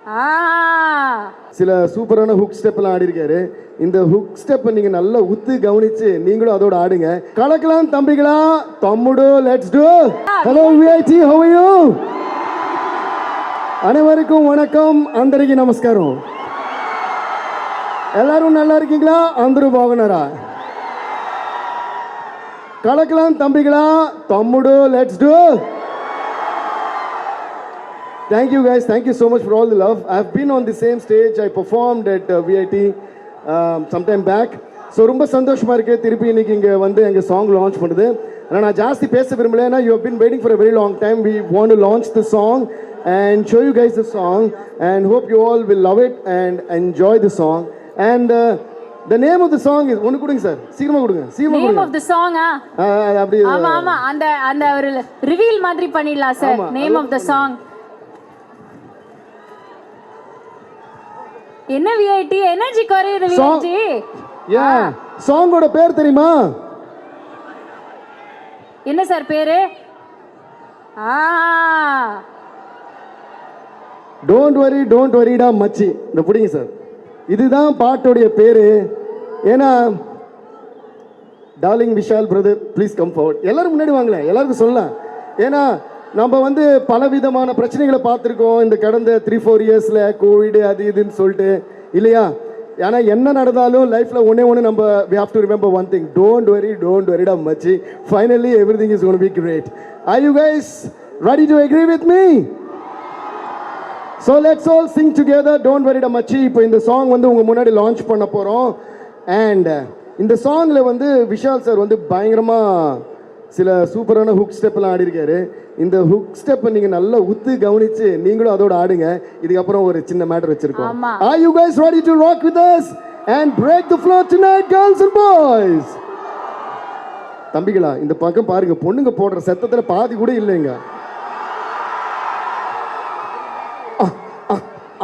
ஆ சில சூப்பரான ஹுக் ஸ்டெப்லாம் ஆடி இருக்காரு. இந்த ஹுக் ஸ்டெப்பை நீங்க நல்லா உத்து கவனிச்சு நீங்களும் அதோட ஆடுங்க. கலக்கலாம் தம்பிகளா, தம்முடு, let's do. Hello VIT, how are you? அனைவருக்கும் வணக்கம், అందరికీ நமஸ்காரம். எல்லாரும் நல்லா இருக்கீங்களா? అందరూ బాగున్నారా? கலக்கலாம் தம்பிகளா, தம்முடு, let's do. Thank you guys, thank you so much for all the love. I've been on the same stage, I performed at VIT sometime back. So ரொம்ப சந்தோஷமா இருக்கு திருப்பி இன்னைக்கு இங்க வந்து எங்க சாங் லான்ச் பண்ணுது. ஆனா நான் ஜாஸ்தி பேச விரும்பல, ஏன்னா you have been waiting for a very long time. We want to launch the song and show you guys the song and hope you all will love it and enjoy the song. And the name of the song is ஒன்னு கொடுங்க sir, சீக்கிரமா கொடுங்க, சீக்கிரமா கொடுங்க. Name of the song அப்படி ஆமா ஆமா, அந்த ஒரு ரிவீல் மாதிரி பண்ணிடலாம் sir. Name of the song என்ன? VIT energy courier VIT. Yeah, சாங்கோட பேர் தெரியுமா? என்ன சார் பேரு? டோன்ட் வரிடா மச்சி. இந்த புடிங்க சார், இதுதான் பாட்டோடைய பேரு. ஏன்னா darling Vishal brother please come forward. எல்லாரும் முன்னாடி வாங்கல, எல்லாருக்கும் சொல்லலாம். ஏன்னா நம்ம வந்து பலவிதமான பிரச்சனைகளை பார்த்துருக்கோம் இந்த கடந்த 3-4 இயர்ஸில், கோவிடு அது இதுன்னு சொல்லிட்டு, இல்லையா? ஏன்னா என்ன நடந்தாலும் லைஃப்பில் ஒன்று நம்ம we have to remember one thing, don't worry மச்சி, finally everything is going to be great. Are you guys ready to agree with me? So let's all sing together, don't worry மச்சி. இப்போ இந்த சாங் வந்து உங்கள் முன்னாடி launch பண்ண போகிறோம். And இந்த சாங்கில் வந்து விஷால் சார் வந்து பயங்கரமாக சில சூப்பரான ஹுக் ஸ்டெப்லாம் ஆடி இருக்காரு. இந்த ஹுக் ஸ்டெப்பை நீங்க நல்லா உத்து கவனிச்சு நீங்களும் அதோட ஆடுங்க. இதுக்கப்புறம் ஒரு சின்ன மேட்டர் வச்சிருக்கோம். Are you guys ready to rock with us and break the floor tonight, girls and boys? தம்பிகளா, இந்த பக்கம் பாருங்க, பொண்ணுங்க போடுற சத்தத்துல பாதி கூட இல்லைங்க.